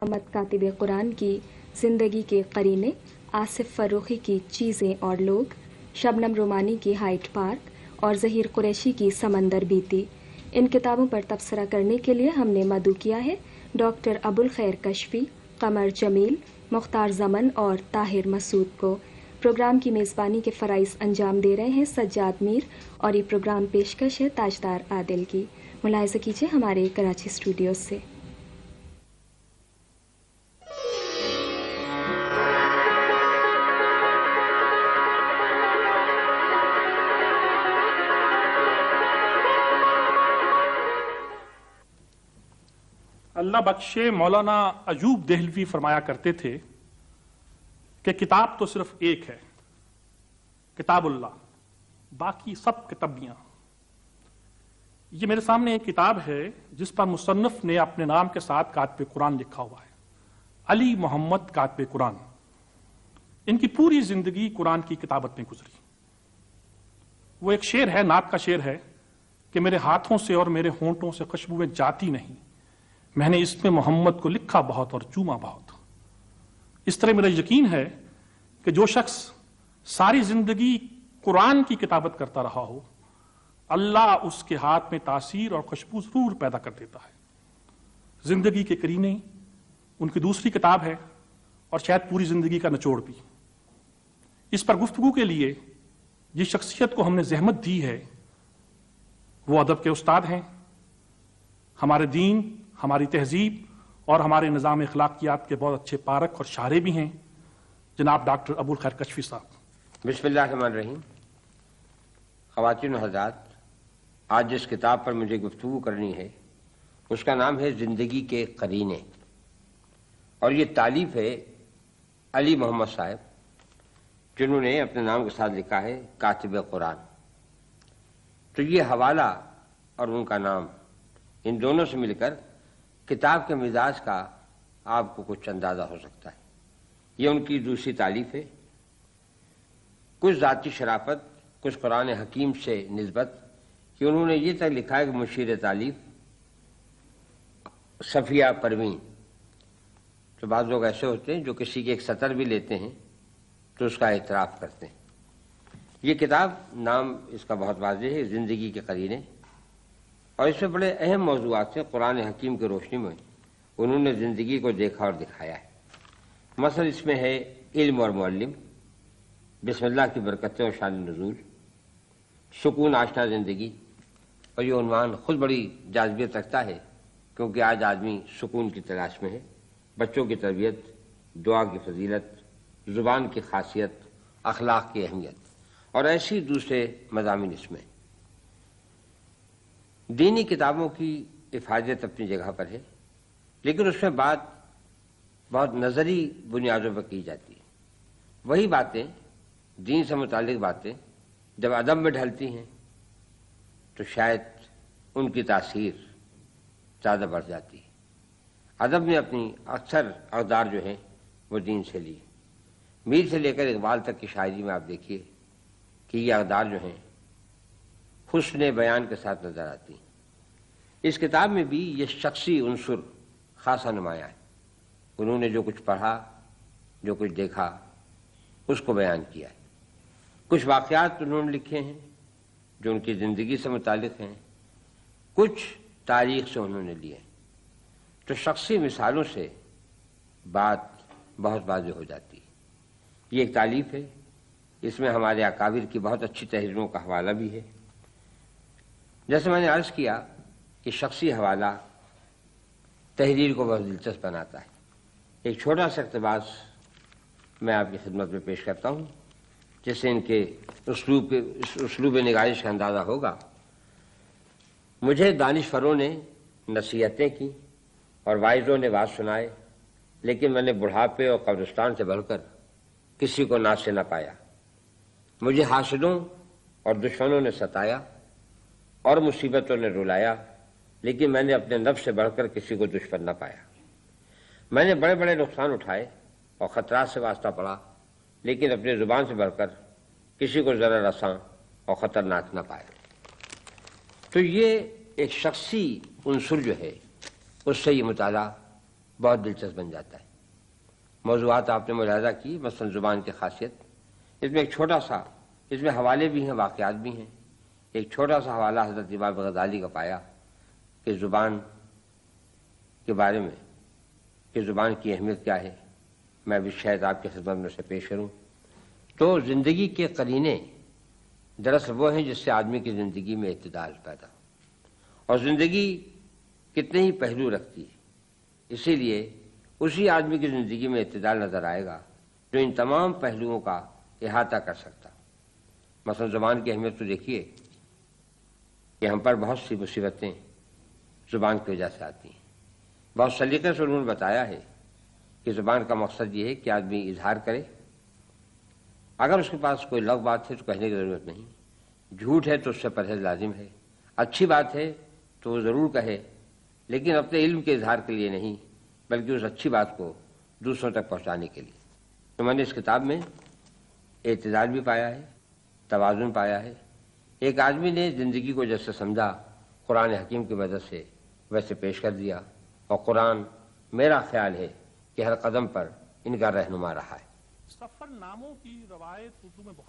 मोहम्मद कातिब कुरान की ज़िंदगी के करीने, आसिफ फ़र्रुखी की चीज़ें और लोग, शबनम रोमानी की हाइड पार्क और ज़हीर कुरैशी की समंदर बीती। इन किताबों पर तबसरा करने के लिए हमने मदऊ किया है डॉक्टर अबुल खैर कशफी, कमर जमील, मुख्तार ज़मन और ताहिर मसूद को। प्रोग्राम की मेज़बानी के फ़राइज़ अंजाम दे रहे हैं सज्जाद मीर और ये प्रोग्राम पेशकश है ताजदार आदिल की। मुलाहिज़ा कीजिए हमारे कराची स्टूडियो से। अल्लाह बख्शे मौलाना अयूब देहलवी फरमाया करते थे कि किताब तो सिर्फ एक है, किताबुल्लाह, बाकी सब किताबियां। ये मेरे सामने एक किताब है जिस पर मुसन्निफ ने अपने नाम के साथ कातिब कुरान लिखा हुआ है, अली मोहम्मद कातिब कुरान। इनकी पूरी जिंदगी कुरान की किताबत में गुजरी। वो एक शेर है, नात का शेर है कि मेरे हाथों से और मेरे होंठों से खुशबुएं जाती नहीं, मैंने इसमें मोहम्मद को लिखा बहुत और चूमा बहुत। इस तरह मेरा यकीन है कि जो शख्स सारी जिंदगी कुरान की किताबत करता रहा हो, अल्लाह उसके हाथ में तासीर और खुशबू जरूर पैदा कर देता है। जिंदगी के करीने उनकी दूसरी किताब है और शायद पूरी जिंदगी का निचोड़ भी। इस पर गुफ्तगू के लिए जिस शख्सियत को हमने जहमत दी है वो अदब के उस्ताद हैं, हमारे दीन, हमारी तहजीब और हमारे निज़ाम अखलाकियात के बहुत अच्छे पारक और शारे भी हैं, जनाब डॉक्टर अबुल खैर कशफी साहब। बिस्मिल्लाहिर्रहमानिर्रहीम। ख़वातीन व हज़रात, आज जिस किताब पर मुझे गुफ्तगू करनी है उसका नाम है ज़िंदगी के करीने, और ये तालीफ है अली मोहम्मद साहब, जिन्होंने अपने नाम के साथ लिखा है कातिब कुरान। तो ये हवाला और उनका नाम, इन दोनों से मिलकर किताब के मिजाज का आपको कुछ अंदाजा हो सकता है। ये उनकी दूसरी तालीफ है। कुछ ज़ाती शराफत, कुछ कुरान हकीम से निस्बत कि उन्होंने ये तक लिखा है कि मुशीर तालीफ सफ़िया परवीन। तो बाज़ लोग ऐसे होते हैं जो किसी के एक सतर भी लेते हैं तो उसका एतराफ़ करते हैं। ये किताब, नाम इसका बहुत वाज़ेह है, ज़िंदगी के करीने, और इसमें बड़े अहम मौज़ूआत हैं। कुरान हकीम की रोशनी में उन्होंने ज़िंदगी को देखा और दिखाया है। मसलन इसमें है इल्म और मुअल्लिम, बिस्मिल्लाह की बरकतें और शान नुज़ूल, सुकून आशना ज़िंदगी। और ये उन्वान खुद बड़ी जाज़बियत रखता है क्योंकि आज आदमी सुकून की तलाश में है। बच्चों की तरबियत, दुआ की फजीलत, ज़ुबान की खासियत, अखलाक की अहमियत और ऐसी दूसरे मज़ामीन इसमें। दीनी किताबों की हिफाजत अपनी जगह पर है, लेकिन उसमें बात बहुत नज़री बुनियादों पर की जाती है। वही बातें, दीन से मुतालिक बातें, जब अदब में ढलती हैं तो शायद उनकी तासीर ज़्यादा बढ़ जाती है। अदब में अपनी अक्सर अक़दार जो हैं वो दीन से ली। मीर से लेकर इकबाल तक की शायरी में आप देखिए कि ये अक़दार जो हैं हुस्न बयान के साथ नजर आती। इस किताब में भी ये शख्सी उन्सुर खासा नुमाया है। उन्होंने जो कुछ पढ़ा, जो कुछ देखा, उसको बयान किया है। कुछ वाक़यात उन्होंने लिखे हैं जो उनकी ज़िंदगी से मुतालिक हैं, कुछ तारीख़ से उन्होंने लिए। तो शख्सी मिसालों से बात बहुत वाज़ेह हो जाती है। ये एक तालीफ़ है, इसमें हमारे अकाबिर की बहुत अच्छी तहरीरों का हवाला भी है। जैसे मैंने अर्ज़ किया कि शख्सी हवाला तहरीर को बहुत दिलचस्प बनाता है। एक छोटा सा इक़्तिबास मैं आपकी खिदमत में पेश करता हूँ जिससे इनके उसलूब निगारिश का अंदाज़ा होगा। मुझे दानिशवरों ने नसीहतें की और वाइज़ों ने बात सुनाए, लेकिन मैंने बुढ़ापे और कब्रिस्तान से बढ़कर किसी को नाज से न पाया। मुझे हासिदों और दुश्मनों ने सताया और मुसीबतों ने रुलाया, लेकिन मैंने अपने नफ्स से बढ़कर किसी को दुश्मन न पाया। मैंने बड़े बड़े नुकसान उठाए और ख़तरात से वास्ता पड़ा, लेकिन अपनी ज़ुबान से बढ़कर किसी को ज़रा रसां और ख़तरनाक न पाया। तो ये एक शख्सी उन्सुर जो है उससे ये मुताला بہت دلچسپ بن جاتا ہے۔ موضوعات آپ نے ملاحظہ کی، مثلا زبان کی خاصیت، اس میں ایک چھوٹا سا، اس میں حوالے بھی ہیں، واقعات بھی ہیں۔ ایک چھوٹا سا حوالہ حضرت امام غزالی کا پایا کہ زبان کے بارے میں، کہ زبان کی اہمیت کیا ہے، میں بھی شاید آپ کی خدمت میں سے پیش کروں۔ تو زندگی کے قرینے دراصل وہ ہیں جس سے آدمی کی زندگی میں اعتدال پیدا ہو، اور زندگی کتنے ہی پہلو رکھتی ہے، اسی لیے اسی آدمی کی زندگی میں اعتدال نظر آئے گا جو ان تمام پہلوؤں کا احاطہ کر سکتا۔ مثلا زبان کی اہمیت تو دیکھیے کہ ہم پر بہت سی مصیبتیں زبان کی وجہ سے آتی ہیں۔ بہت سلیقے سے انہوں نے بتایا ہے کہ زبان کا مقصد یہ ہے کہ آدمی اظہار کرے، اگر اس کے پاس کوئی لغو بات ہے تو کہنے کی ضرورت نہیں، جھوٹ ہے تو اس سے پرہیز لازم ہے، اچھی بات ہے تو وہ ضرور کہے، لیکن اپنے علم کے اظہار کے لیے نہیں، بلکہ اس اچھی بات کو دوسروں تک پہنچانے کے لیے۔ تو میں نے اس کتاب میں اعتدال بھی پایا ہے، توازن پایا ہے۔ ایک آدمی نے زندگی کو جیسے سمجھا قرآن حکیم کی مدد سے ویسے پیش کر دیا، اور قرآن میرا خیال ہے کہ ہر قدم پر ان کا رہنما رہا ہے۔ سفر ناموں کی روایت اردو میں بہت